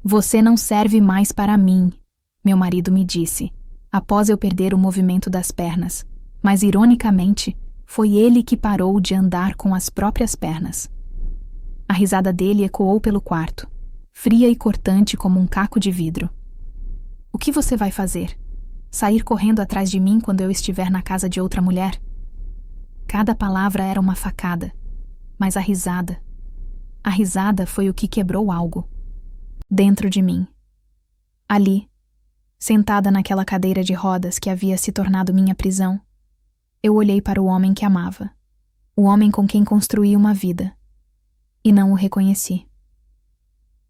Você não serve mais para mim, meu marido me disse, após eu perder o movimento das pernas, mas ironicamente, foi ele que parou de andar com as próprias pernas. A risada dele ecoou pelo quarto, fria e cortante como um caco de vidro. O que você vai fazer? Sair correndo atrás de mim quando eu estiver na casa de outra mulher? Cada palavra era uma facada, mas a risada foi o que quebrou algo. Dentro de mim. Ali, sentada naquela cadeira de rodas que havia se tornado minha prisão, eu olhei para o homem que amava, o homem com quem construí uma vida, e não o reconheci.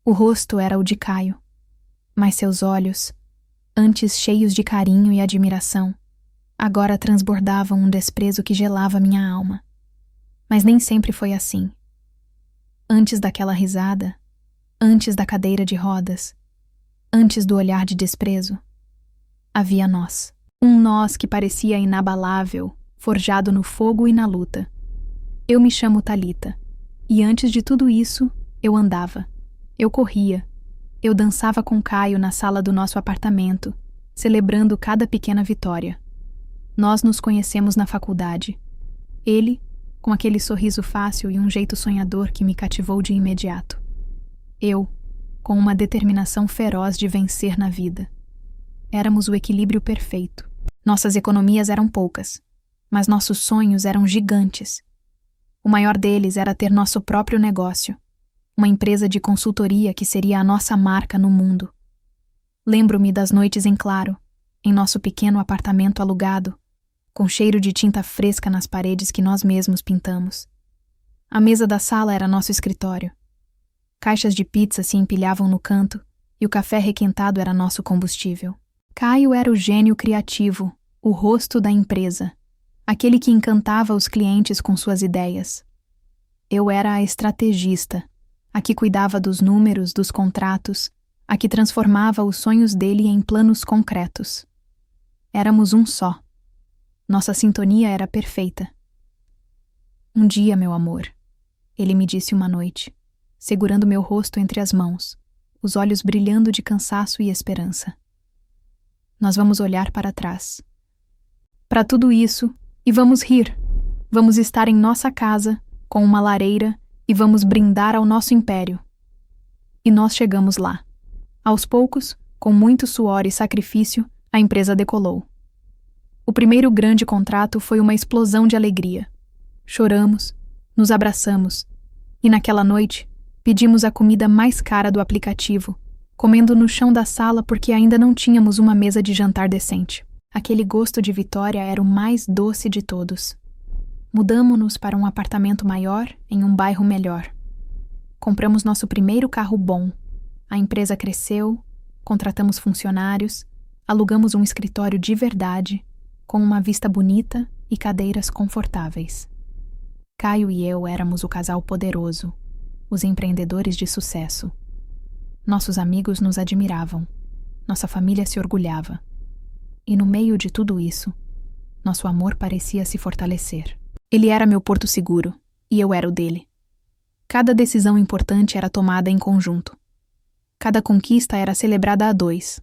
O rosto era o de Caio, mas seus olhos, antes cheios de carinho e admiração, agora transbordavam um desprezo que gelava minha alma. Mas nem sempre foi assim. Antes daquela risada, antes da cadeira de rodas, antes do olhar de desprezo, havia nós. Um nós que parecia inabalável, forjado no fogo e na luta. Eu me chamo Thalita, e antes de tudo isso, eu andava. Eu corria. Eu dançava com Caio na sala do nosso apartamento, celebrando cada pequena vitória. Nós nos conhecemos na faculdade. Ele, com aquele sorriso fácil e um jeito sonhador que me cativou de imediato. Eu, com uma determinação feroz de vencer na vida. Éramos o equilíbrio perfeito. Nossas economias eram poucas, mas nossos sonhos eram gigantes. O maior deles era ter nosso próprio negócio, uma empresa de consultoria que seria a nossa marca no mundo. Lembro-me das noites em claro, em nosso pequeno apartamento alugado, com cheiro de tinta fresca nas paredes que nós mesmos pintamos. A mesa da sala era nosso escritório. Caixas de pizza se empilhavam no canto e o café requentado era nosso combustível. Caio era o gênio criativo, o rosto da empresa, aquele que encantava os clientes com suas ideias. Eu era a estrategista, a que cuidava dos números, dos contratos, a que transformava os sonhos dele em planos concretos. Éramos um só. Nossa sintonia era perfeita. Um dia, meu amor, ele me disse uma noite, segurando meu rosto entre as mãos, os olhos brilhando de cansaço e esperança. Nós vamos olhar para trás. Para tudo isso, e vamos rir. Vamos estar em nossa casa, com uma lareira, e vamos brindar ao nosso império. E nós chegamos lá. Aos poucos, com muito suor e sacrifício, a empresa decolou. O primeiro grande contrato foi uma explosão de alegria. Choramos, nos abraçamos, e naquela noite, pedimos a comida mais cara do aplicativo, comendo no chão da sala porque ainda não tínhamos uma mesa de jantar decente. Aquele gosto de vitória era o mais doce de todos. Mudamo-nos para um apartamento maior em um bairro melhor. Compramos nosso primeiro carro bom. A empresa cresceu, contratamos funcionários, alugamos um escritório de verdade, com uma vista bonita e cadeiras confortáveis. Caio e eu éramos o casal poderoso, os empreendedores de sucesso. Nossos amigos nos admiravam, nossa família se orgulhava. E no meio de tudo isso, nosso amor parecia se fortalecer. Ele era meu porto seguro, e eu era o dele. Cada decisão importante era tomada em conjunto. Cada conquista era celebrada a dois.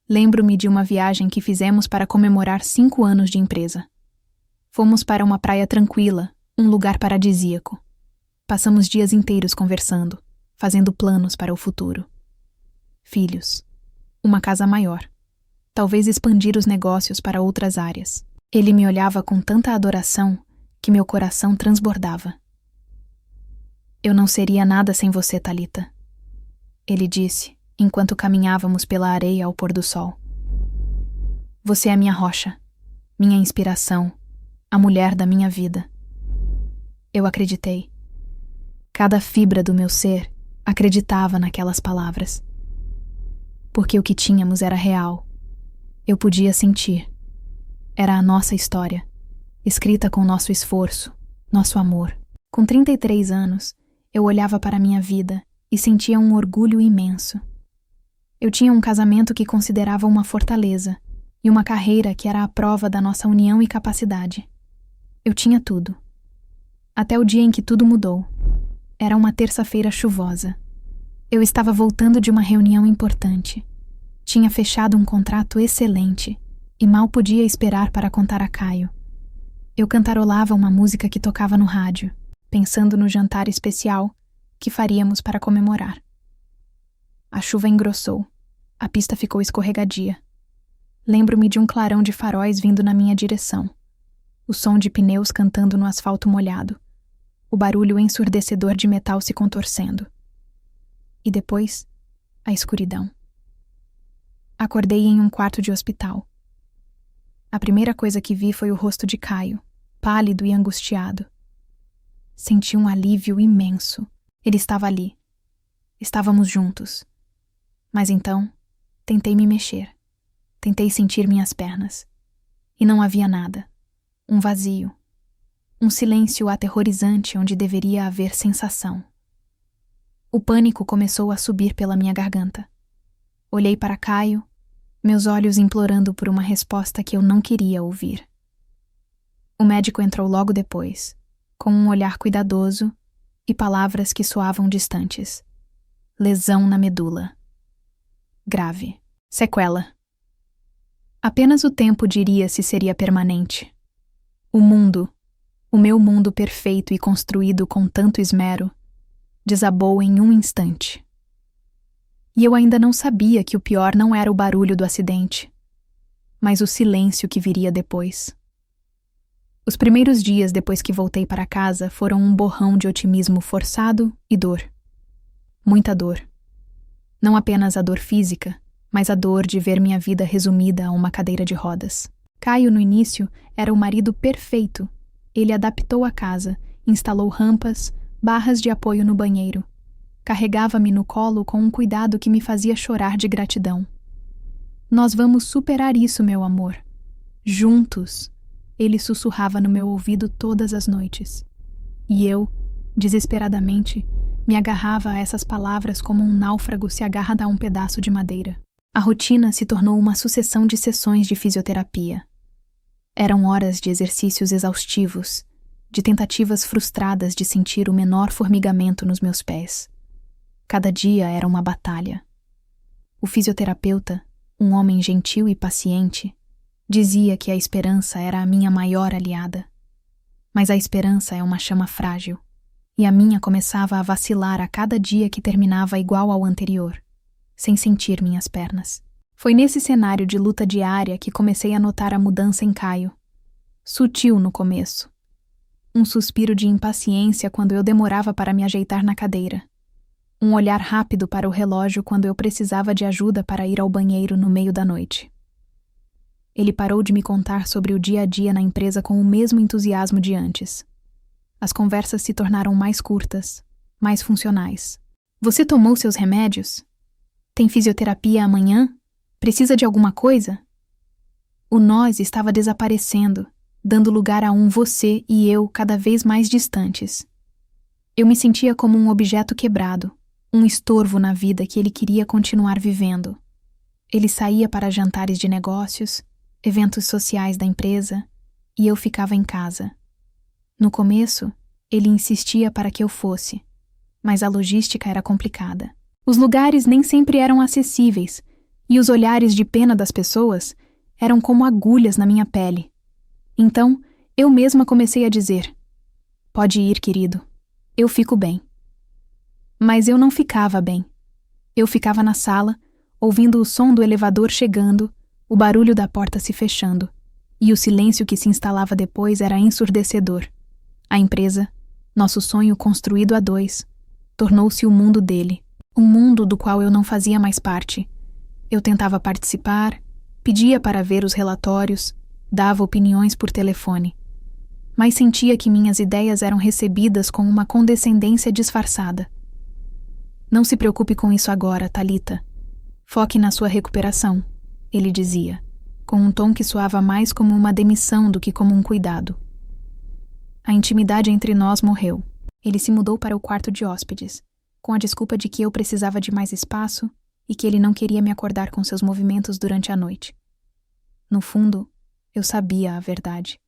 Lembro-me de uma viagem que fizemos para comemorar 5 anos de empresa. Fomos para uma praia tranquila, um lugar paradisíaco. Passamos dias inteiros conversando, fazendo planos para o futuro. Filhos. Uma casa maior. Talvez expandir os negócios para outras áreas. Ele me olhava com tanta adoração que meu coração transbordava. Eu não seria nada sem você, Thalita. Ele disse, enquanto caminhávamos pela areia ao pôr do sol. Você é minha rocha, minha inspiração, a mulher da minha vida. Eu acreditei. Cada fibra do meu ser acreditava naquelas palavras. Porque o que tínhamos era real. Eu podia sentir. Era a nossa história, escrita com nosso esforço, nosso amor. Com 33 anos, eu olhava para minha vida e sentia um orgulho imenso. Eu tinha um casamento que considerava uma fortaleza e uma carreira que era a prova da nossa união e capacidade. Eu tinha tudo. Até o dia em que tudo mudou. Era uma terça-feira chuvosa. Eu estava voltando de uma reunião importante. Tinha fechado um contrato excelente e mal podia esperar para contar a Caio. Eu cantarolava uma música que tocava no rádio, pensando no jantar especial que faríamos para comemorar. A chuva engrossou. A pista ficou escorregadia. Lembro-me de um clarão de faróis vindo na minha direção. O som de pneus cantando no asfalto molhado. O barulho ensurdecedor de metal se contorcendo. E depois, a escuridão. Acordei em um quarto de hospital. A primeira coisa que vi foi o rosto de Caio, pálido e angustiado. Senti um alívio imenso. Ele estava ali. Estávamos juntos. Mas então, tentei me mexer. Tentei sentir minhas pernas. E não havia nada. Um vazio. Um silêncio aterrorizante onde deveria haver sensação. O pânico começou a subir pela minha garganta. Olhei para Caio, meus olhos implorando por uma resposta que eu não queria ouvir. O médico entrou logo depois, com um olhar cuidadoso e palavras que soavam distantes. Lesão na medula. Grave. Sequela. Apenas o tempo diria se seria permanente. O mundo, o meu mundo perfeito e construído com tanto esmero, desabou em um instante. E eu ainda não sabia que o pior não era o barulho do acidente, mas o silêncio que viria depois. Os primeiros dias depois que voltei para casa foram um borrão de otimismo forçado e dor. Muita dor. Não apenas a dor física, mas a dor de ver minha vida resumida a uma cadeira de rodas. Caio, no início, era o marido perfeito. Ele adaptou a casa, instalou rampas, barras de apoio no banheiro. Carregava-me no colo com um cuidado que me fazia chorar de gratidão. Nós vamos superar isso, meu amor. Juntos, ele sussurrava no meu ouvido todas as noites. E eu, desesperadamente, me agarrava a essas palavras como um náufrago se agarra a um pedaço de madeira. A rotina se tornou uma sucessão de sessões de fisioterapia. Eram horas de exercícios exaustivos, de tentativas frustradas de sentir o menor formigamento nos meus pés. Cada dia era uma batalha. O fisioterapeuta, um homem gentil e paciente, dizia que a esperança era a minha maior aliada. Mas a esperança é uma chama frágil, e a minha começava a vacilar a cada dia que terminava igual ao anterior, sem sentir minhas pernas. Foi nesse cenário de luta diária que comecei a notar a mudança em Caio. Sutil no começo. Um suspiro de impaciência quando eu demorava para me ajeitar na cadeira. Um olhar rápido para o relógio quando eu precisava de ajuda para ir ao banheiro no meio da noite. Ele parou de me contar sobre o dia a dia na empresa com o mesmo entusiasmo de antes. As conversas se tornaram mais curtas, mais funcionais. Você tomou seus remédios? Tem fisioterapia amanhã? Precisa de alguma coisa? O nós estava desaparecendo, dando lugar a um você e eu cada vez mais distantes. Eu me sentia como um objeto quebrado, um estorvo na vida que ele queria continuar vivendo. Ele saía para jantares de negócios, eventos sociais da empresa, e eu ficava em casa. No começo, ele insistia para que eu fosse, mas a logística era complicada. Os lugares nem sempre eram acessíveis, e os olhares de pena das pessoas eram como agulhas na minha pele. Então, eu mesma comecei a dizer: "Pode ir, querido. Eu fico bem." Mas eu não ficava bem. Eu ficava na sala, ouvindo o som do elevador chegando, o barulho da porta se fechando, e o silêncio que se instalava depois era ensurdecedor. A empresa, nosso sonho construído a dois, tornou-se o mundo dele, um mundo do qual eu não fazia mais parte. Eu tentava participar, pedia para ver os relatórios, dava opiniões por telefone, mas sentia que minhas ideias eram recebidas com uma condescendência disfarçada. "Não se preocupe com isso agora, Thalita. Foque na sua recuperação", ele dizia, com um tom que soava mais como uma demissão do que como um cuidado. A intimidade entre nós morreu. Ele se mudou para o quarto de hóspedes, com a desculpa de que eu precisava de mais espaço e que ele não queria me acordar com seus movimentos durante a noite. No fundo, eu sabia a verdade.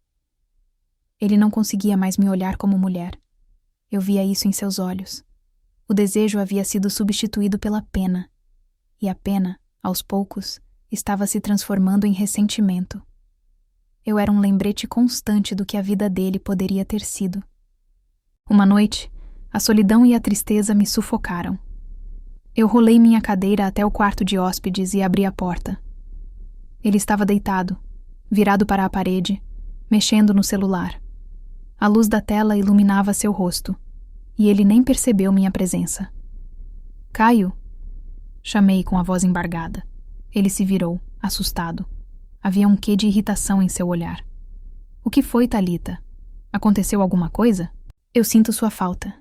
Ele não conseguia mais me olhar como mulher. Eu via isso em seus olhos. O desejo havia sido substituído pela pena, e a pena, aos poucos, estava se transformando em ressentimento. Eu era um lembrete constante do que a vida dele poderia ter sido. Uma noite, a solidão e a tristeza me sufocaram. Eu rolei minha cadeira até o quarto de hóspedes e abri a porta. Ele estava deitado, virado para a parede, mexendo no celular. A luz da tela iluminava seu rosto, e ele nem percebeu minha presença. Caio? Chamei com a voz embargada. Ele se virou, assustado. Havia um quê de irritação em seu olhar. O que foi, Thalita? Aconteceu alguma coisa? Eu sinto sua falta,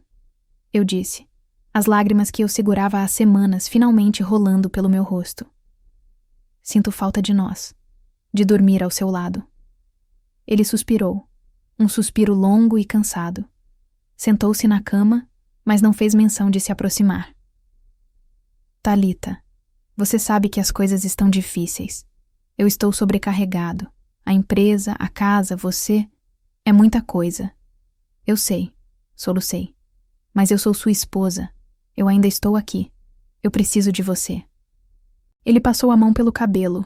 eu disse, as lágrimas que eu segurava há semanas finalmente rolando pelo meu rosto. Sinto falta de nós, de dormir ao seu lado. Ele suspirou, um suspiro longo e cansado. Sentou-se na cama, mas não fez menção de se aproximar. Thalita, você sabe que as coisas estão difíceis. Eu estou sobrecarregado. A empresa, a casa, você... É muita coisa. Eu sei, solucei. Mas eu sou sua esposa. Eu ainda estou aqui. Eu preciso de você. Ele passou a mão pelo cabelo,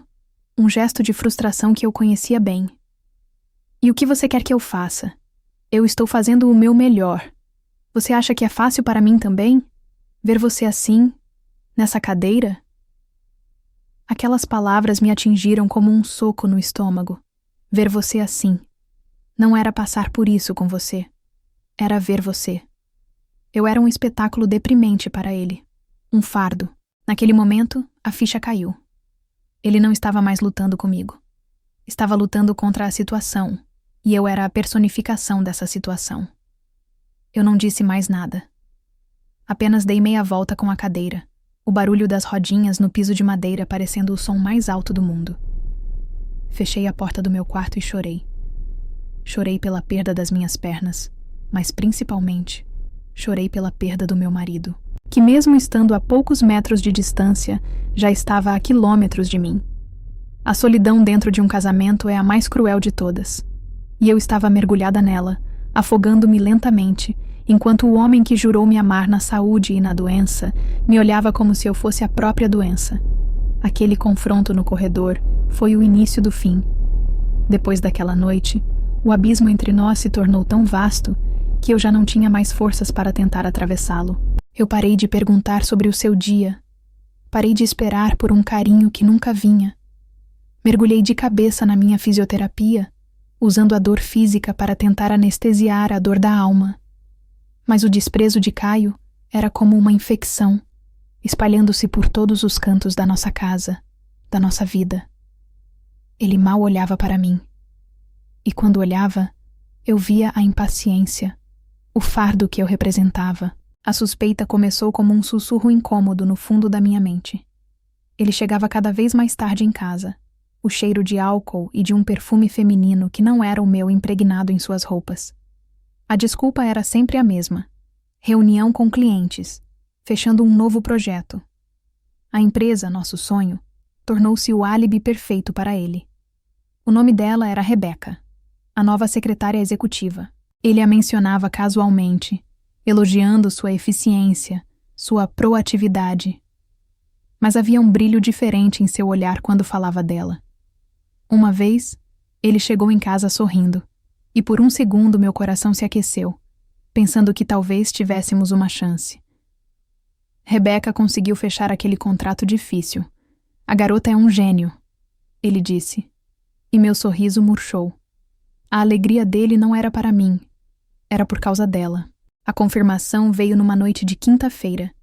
um gesto de frustração que eu conhecia bem. E o que você quer que eu faça? Eu estou fazendo o meu melhor. Você acha que é fácil para mim também? Ver você assim, nessa cadeira? Aquelas palavras me atingiram como um soco no estômago. Ver você assim. Não era passar por isso com você. Era ver você. Eu era um espetáculo deprimente para ele. Um fardo. Naquele momento, a ficha caiu. Ele não estava mais lutando comigo. Estava lutando contra a situação, e eu era a personificação dessa situação. Eu não disse mais nada. Apenas dei meia volta com a cadeira, o barulho das rodinhas no piso de madeira parecendo o som mais alto do mundo. Fechei a porta do meu quarto e chorei. Chorei pela perda das minhas pernas, mas principalmente, chorei pela perda do meu marido, que mesmo estando a poucos metros de distância, já estava a quilômetros de mim. A solidão dentro de um casamento é a mais cruel de todas, e eu estava mergulhada nela, afogando-me lentamente, enquanto o homem que jurou me amar na saúde e na doença me olhava como se eu fosse a própria doença. Aquele confronto no corredor foi o início do fim. Depois daquela noite, o abismo entre nós se tornou tão vasto que eu já não tinha mais forças para tentar atravessá-lo. Eu parei de perguntar sobre o seu dia. Parei de esperar por um carinho que nunca vinha. Mergulhei de cabeça na minha fisioterapia, usando a dor física para tentar anestesiar a dor da alma. Mas o desprezo de Caio era como uma infecção, espalhando-se por todos os cantos da nossa casa, da nossa vida. Ele mal olhava para mim. E quando olhava, eu via a impaciência, o fardo que eu representava. A suspeita começou como um sussurro incômodo no fundo da minha mente. Ele chegava cada vez mais tarde em casa, o cheiro de álcool e de um perfume feminino que não era o meu impregnado em suas roupas. A desculpa era sempre a mesma: reunião com clientes, fechando um novo projeto. A empresa, nosso sonho, tornou-se o álibi perfeito para ele. O nome dela era Rebeca, a nova secretária executiva. Ele a mencionava casualmente, elogiando sua eficiência, sua proatividade. Mas havia um brilho diferente em seu olhar quando falava dela. Uma vez, ele chegou em casa sorrindo, e por um segundo meu coração se aqueceu, pensando que talvez tivéssemos uma chance. Rebeca conseguiu fechar aquele contrato difícil. A garota é um gênio, ele disse, e meu sorriso murchou. A alegria dele não era para mim, era por causa dela. A confirmação veio numa noite de quinta-feira.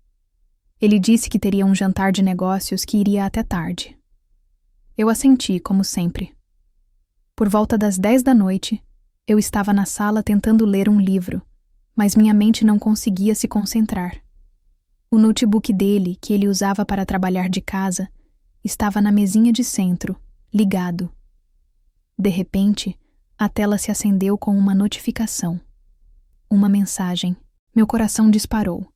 Ele disse que teria um jantar de negócios que iria até tarde. Eu assenti, como sempre. Por volta das 10 da noite, eu estava na sala tentando ler um livro, mas minha mente não conseguia se concentrar. O notebook dele, que ele usava para trabalhar de casa, estava na mesinha de centro, ligado. De repente, a tela se acendeu com uma notificação. Uma mensagem. Meu coração disparou.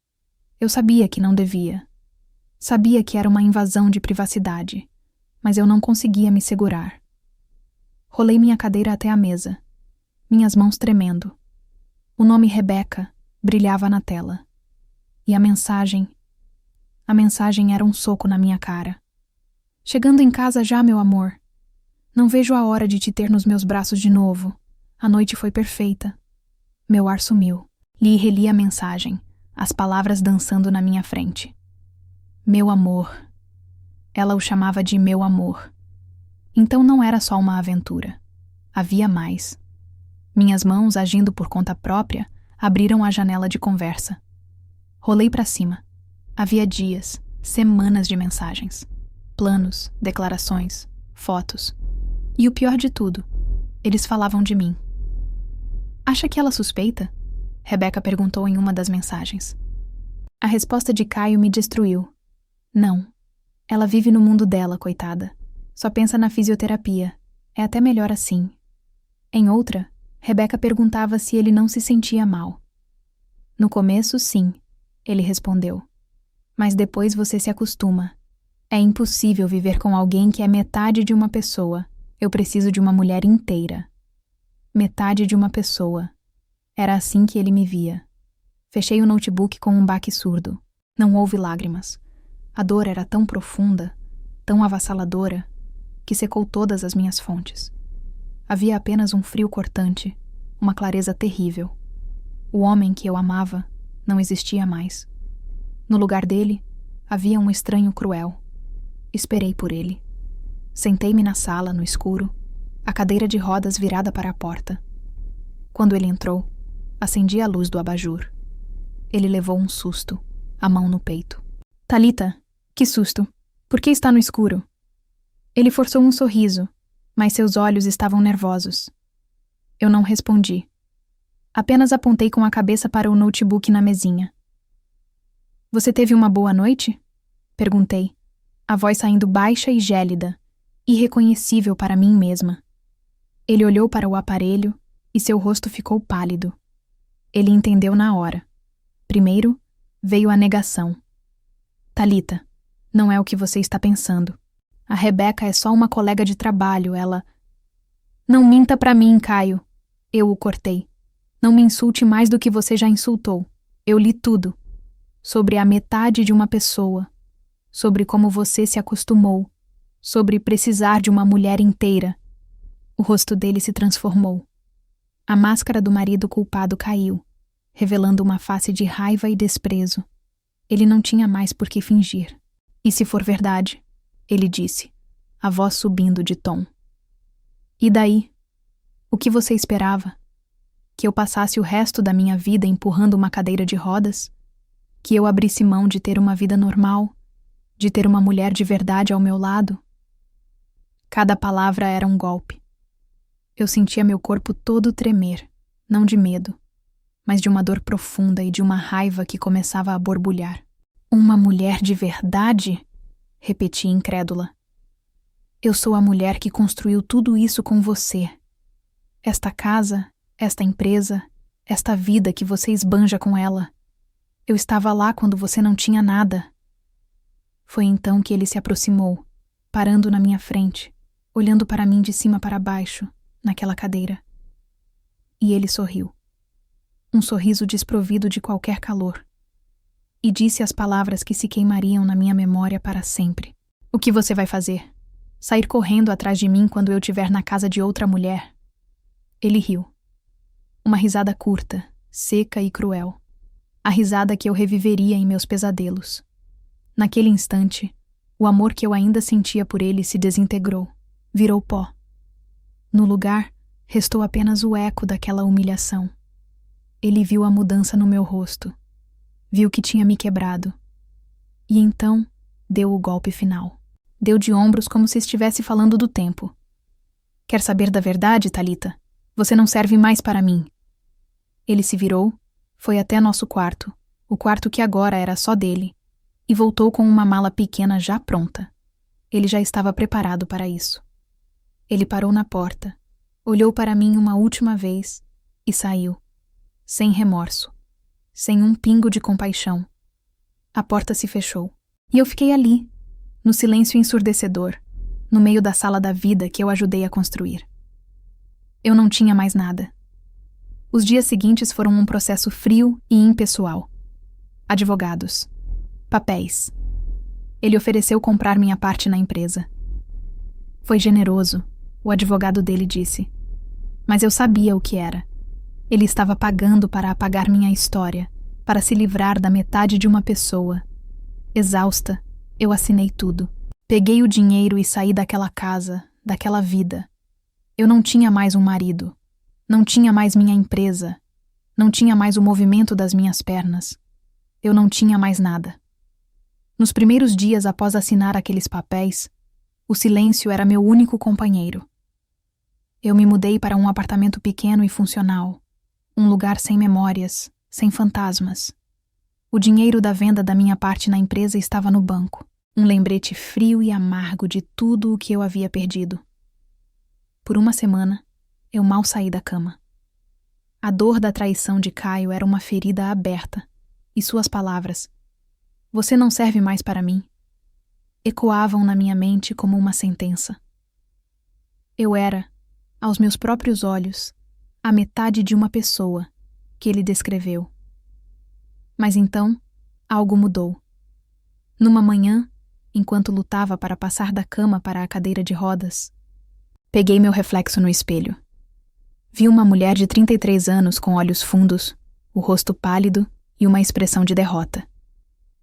Eu sabia que não devia. Sabia que era uma invasão de privacidade, mas eu não conseguia me segurar. Rolei minha cadeira até a mesa, minhas mãos tremendo. O nome Rebeca brilhava na tela. E E a mensagem era um soco na minha cara. Chegando em casa já, meu amor. Não vejo a hora de te ter nos meus braços de novo. A noite foi perfeita. Meu ar sumiu. Li e reli a mensagem, as palavras dançando na minha frente. Meu amor. Ela o chamava de meu amor. Então não era só uma aventura. Havia mais. Minhas mãos, agindo por conta própria, abriram a janela de conversa. Rolei para cima. Havia dias, semanas de mensagens. Planos, declarações, fotos. E o pior de tudo, eles falavam de mim. Acha que ela suspeita? Rebeca perguntou em uma das mensagens. A resposta de Caio me destruiu. Não. Ela vive no mundo dela, coitada. Só pensa na fisioterapia. É até melhor assim. Em outra, Rebeca perguntava se ele não se sentia mal. No começo, sim, ele respondeu. Mas depois você se acostuma. É impossível viver com alguém que é metade de uma pessoa. Eu preciso de uma mulher inteira. Metade de uma pessoa. Era assim que ele me via. Fechei o notebook com um baque surdo. Não houve lágrimas. A dor era tão profunda, tão avassaladora, que secou todas as minhas fontes. Havia apenas um frio cortante, uma clareza terrível. O homem que eu amava não existia mais. No lugar dele, havia um estranho cruel. Esperei por ele. Sentei-me na sala, no escuro, a cadeira de rodas virada para a porta. Quando ele entrou, acendi a luz do abajur. Ele levou um susto, a mão no peito. Thalita, que susto! Por que está no escuro? Ele forçou um sorriso, mas seus olhos estavam nervosos. Eu não respondi. Apenas apontei com a cabeça para o notebook na mesinha. Você teve uma boa noite? Perguntei, a voz saindo baixa e gélida, irreconhecível para mim mesma. Ele olhou para o aparelho e seu rosto ficou pálido. Ele entendeu na hora. Primeiro, veio a negação. Thalita, não é o que você está pensando. A Rebeca é só uma colega de trabalho, ela... Não minta pra mim, Caio. Eu o cortei. Não me insulte mais do que você já insultou. Eu li tudo. Sobre a metade de uma pessoa. Sobre como você se acostumou. Sobre precisar de uma mulher inteira. O rosto dele se transformou. A máscara do marido culpado caiu, revelando uma face de raiva e desprezo. Ele não tinha mais por que fingir. E se for verdade, ele disse, a voz subindo de tom. E daí? O que você esperava? Que eu passasse o resto da minha vida empurrando uma cadeira de rodas? Que eu abrisse mão de ter uma vida normal? De ter uma mulher de verdade ao meu lado? Cada palavra era um golpe. Eu sentia meu corpo todo tremer, não de medo, mas de uma dor profunda e de uma raiva que começava a borbulhar. Uma mulher de verdade? Repeti incrédula. Eu sou a mulher que construiu tudo isso com você. Esta casa, esta empresa, esta vida que você esbanja com ela. Eu estava lá quando você não tinha nada. Foi então que ele se aproximou, parando na minha frente, olhando para mim de cima para baixo, naquela cadeira. E ele sorriu. Um sorriso desprovido de qualquer calor. E disse as palavras que se queimariam na minha memória para sempre. O que você vai fazer? Sair correndo atrás de mim quando eu estiver na casa de outra mulher? Ele riu. Uma risada curta, seca e cruel. A risada que eu reviveria em meus pesadelos. Naquele instante, o amor que eu ainda sentia por ele se desintegrou, virou pó. No lugar, restou apenas o eco daquela humilhação. Ele viu a mudança no meu rosto. Viu que tinha me quebrado. E então, deu o golpe final. Deu de ombros como se estivesse falando do tempo. Quer saber da verdade, Thalita? Você não serve mais para mim. Ele se virou, foi até nosso quarto, o quarto que agora era só dele, e voltou com uma mala pequena já pronta. Ele já estava preparado para isso. Ele parou na porta, olhou para mim uma última vez e saiu, sem remorso, sem um pingo de compaixão. A porta se fechou, e eu fiquei ali, no silêncio ensurdecedor, no meio da sala da vida que eu ajudei a construir. Eu não tinha mais nada. Os dias seguintes foram um processo frio e impessoal. Advogados. Papéis. Ele ofereceu comprar minha parte na empresa. Foi generoso, o advogado dele disse. Mas eu sabia o que era. Ele estava pagando para apagar minha história, para se livrar da metade de uma pessoa. Exausta, eu assinei tudo. Peguei o dinheiro e saí daquela casa, daquela vida. Eu não tinha mais um marido. Não tinha mais minha empresa. Não tinha mais o movimento das minhas pernas. Eu não tinha mais nada. Nos primeiros dias após assinar aqueles papéis, o silêncio era meu único companheiro. Eu me mudei para um apartamento pequeno e funcional, um lugar sem memórias, sem fantasmas. O dinheiro da venda da minha parte na empresa estava no banco, um lembrete frio e amargo de tudo o que eu havia perdido. Por uma semana, eu mal saí da cama. A dor da traição de Caio era uma ferida aberta, e suas palavras, "Você não serve mais para mim", ecoavam na minha mente como uma sentença. Eu era, aos meus próprios olhos, a metade de uma pessoa que ele descreveu. Mas então, algo mudou. Numa manhã, enquanto lutava para passar da cama para a cadeira de rodas, peguei meu reflexo no espelho. Vi uma mulher de 33 anos com olhos fundos, o rosto pálido e uma expressão de derrota.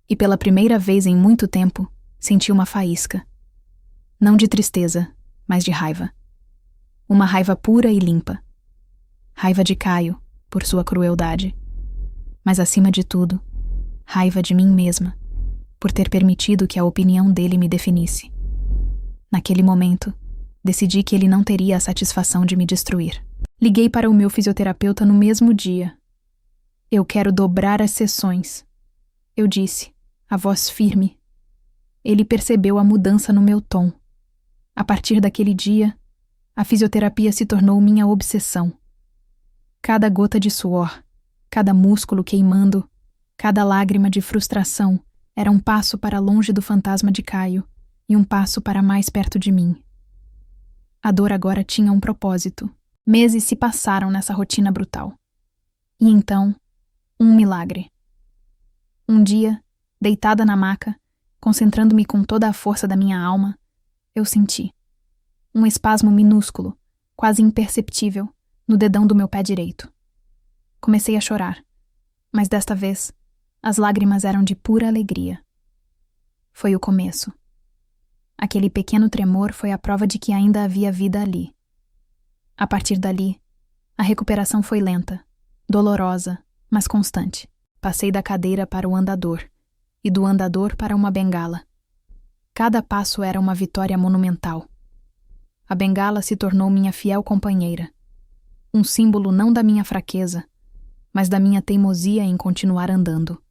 E pela primeira vez em muito tempo, senti uma faísca. Não de tristeza, mas de raiva. Uma raiva pura e limpa. Raiva de Caio, por sua crueldade. Mas acima de tudo, raiva de mim mesma, por ter permitido que a opinião dele me definisse. Naquele momento, decidi que ele não teria a satisfação de me destruir. Liguei para o meu fisioterapeuta no mesmo dia. "Eu quero dobrar as sessões", eu disse, a voz firme. Ele percebeu a mudança no meu tom. A partir daquele dia, a fisioterapia se tornou minha obsessão. Cada gota de suor, cada músculo queimando, cada lágrima de frustração era um passo para longe do fantasma de Caio e um passo para mais perto de mim. A dor agora tinha um propósito. Meses se passaram nessa rotina brutal. E então, um milagre. Um dia, deitada na maca, concentrando-me com toda a força da minha alma, eu senti um espasmo minúsculo, quase imperceptível, no dedão do meu pé direito. Comecei a chorar, mas desta vez, as lágrimas eram de pura alegria. Foi o começo. Aquele pequeno tremor foi a prova de que ainda havia vida ali. A partir dali, a recuperação foi lenta, dolorosa, mas constante. Passei da cadeira para o andador, e do andador para uma bengala. Cada passo era uma vitória monumental. A bengala se tornou minha fiel companheira. Um símbolo não da minha fraqueza, mas da minha teimosia em continuar andando.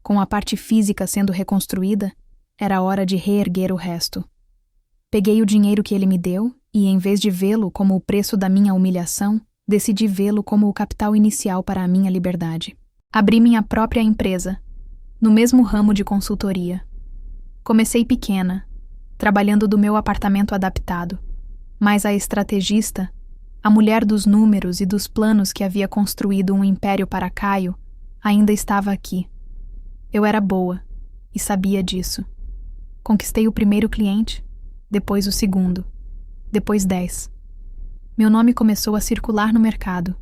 Com a parte física sendo reconstruída, era hora de reerguer o resto. Peguei o dinheiro que ele me deu e, em vez de vê-lo como o preço da minha humilhação, decidi vê-lo como o capital inicial para a minha liberdade. Abri minha própria empresa, no mesmo ramo de consultoria. Comecei pequena, trabalhando do meu apartamento adaptado, mas a estrategista, a mulher dos números e dos planos que havia construído um império para Caio, ainda estava aqui. Eu era boa e sabia disso. Conquistei o primeiro cliente, depois o segundo, depois 10. Meu nome começou a circular no mercado.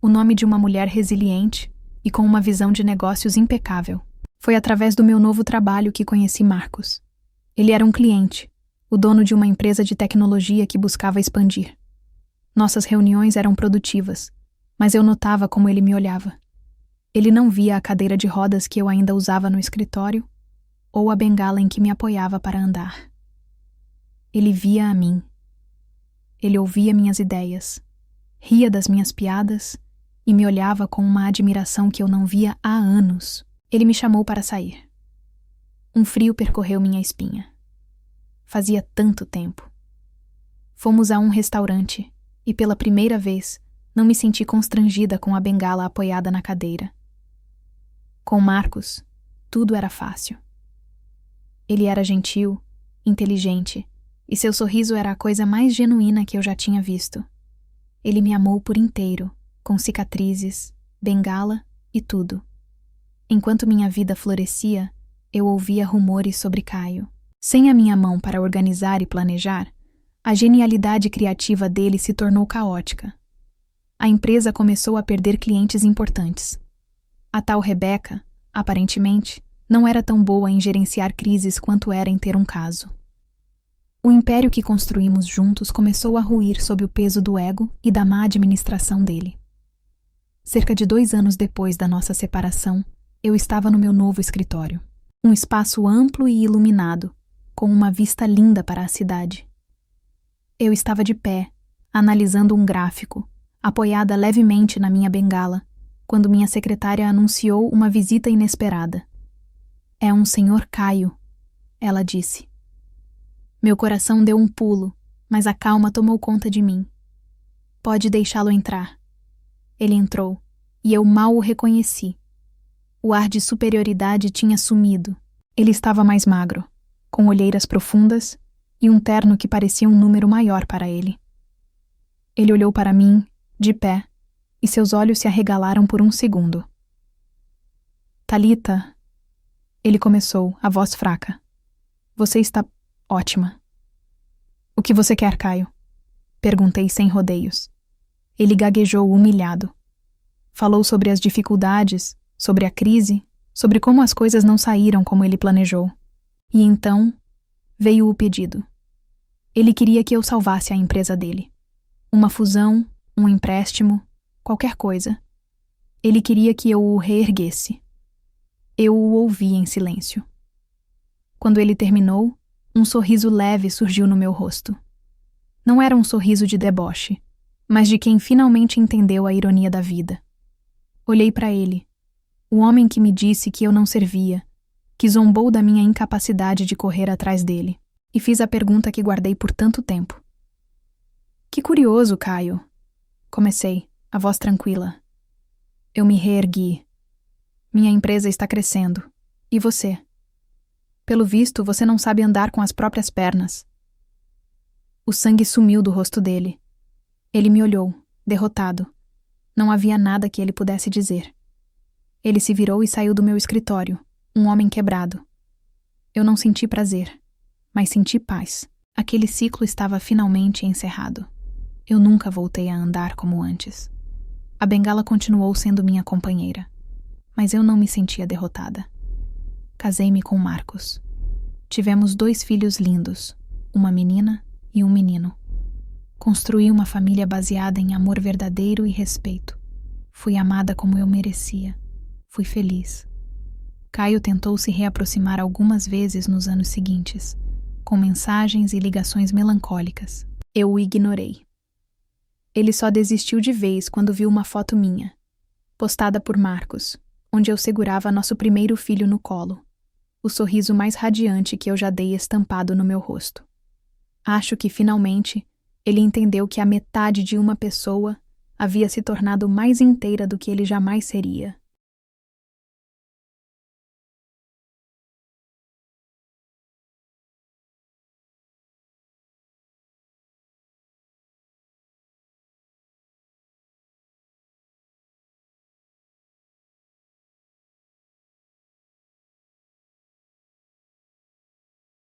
O nome de uma mulher resiliente e com uma visão de negócios impecável. Foi através do meu novo trabalho que conheci Marcos. Ele era um cliente, o dono de uma empresa de tecnologia que buscava expandir. Nossas reuniões eram produtivas, mas eu notava como ele me olhava. Ele não via a cadeira de rodas que eu ainda usava no escritório ou a bengala em que me apoiava para andar. Ele via a mim. Ele ouvia minhas ideias, ria das minhas piadas e me olhava com uma admiração que eu não via há anos. Ele me chamou para sair. Um frio percorreu minha espinha. Fazia tanto tempo. Fomos a um restaurante e, pela primeira vez, não me senti constrangida com a bengala apoiada na cadeira. Com Marcos, tudo era fácil. Ele era gentil, inteligente, e seu sorriso era a coisa mais genuína que eu já tinha visto. Ele me amou por inteiro, com cicatrizes, bengala e tudo. Enquanto minha vida florescia, eu ouvia rumores sobre Caio. Sem a minha mão para organizar e planejar, a genialidade criativa dele se tornou caótica. A empresa começou a perder clientes importantes. A tal Rebeca, aparentemente, não era tão boa em gerenciar crises quanto era em ter um caso. O império que construímos juntos começou a ruir sob o peso do ego e da má administração dele. Cerca de 2 anos depois da nossa separação, eu estava no meu novo escritório. Um espaço amplo e iluminado, com uma vista linda para a cidade. Eu estava de pé, analisando um gráfico, apoiada levemente na minha bengala, quando minha secretária anunciou uma visita inesperada. "É um senhor Caio", ela disse. Meu coração deu um pulo, mas a calma tomou conta de mim. "Pode deixá-lo entrar." Ele entrou, e eu mal o reconheci. O ar de superioridade tinha sumido. Ele estava mais magro, com olheiras profundas e um terno que parecia um número maior para ele. Ele olhou para mim, de pé, e seus olhos se arregalaram por um segundo. "Thalita", ele começou, a voz fraca. "Você está ótima." "O que você quer, Caio?" Perguntei sem rodeios. Ele gaguejou humilhado. Falou sobre as dificuldades, sobre a crise, sobre como as coisas não saíram como ele planejou. E então, veio o pedido. Ele queria que eu salvasse a empresa dele. Uma fusão, um empréstimo, qualquer coisa. Ele queria que eu o reerguesse. Eu o ouvi em silêncio. Quando ele terminou, um sorriso leve surgiu no meu rosto. Não era um sorriso de deboche, mas de quem finalmente entendeu a ironia da vida. Olhei para ele, o homem que me disse que eu não servia, que zombou da minha incapacidade de correr atrás dele, e fiz a pergunta que guardei por tanto tempo. "Que curioso, Caio." Comecei, a voz tranquila. Eu me reergui. "Minha empresa está crescendo. E você? Pelo visto, você não sabe andar com as próprias pernas." O sangue sumiu do rosto dele. Ele me olhou, derrotado. Não havia nada que ele pudesse dizer. Ele se virou e saiu do meu escritório, um homem quebrado. Eu não senti prazer, mas senti paz. Aquele ciclo estava finalmente encerrado. Eu nunca voltei a andar como antes. A bengala continuou sendo minha companheira, mas eu não me sentia derrotada. Casei-me com Marcos. Tivemos 2 filhos lindos, uma menina e um menino. Construí uma família baseada em amor verdadeiro e respeito. Fui amada como eu merecia. Fui feliz. Caio tentou se reaproximar algumas vezes nos anos seguintes, com mensagens e ligações melancólicas. Eu o ignorei. Ele só desistiu de vez quando viu uma foto minha, postada por Marcos, onde eu segurava nosso primeiro filho no colo, o sorriso mais radiante que eu já dei estampado no meu rosto. Acho que, finalmente, ele entendeu que a metade de uma pessoa havia se tornado mais inteira do que ele jamais seria.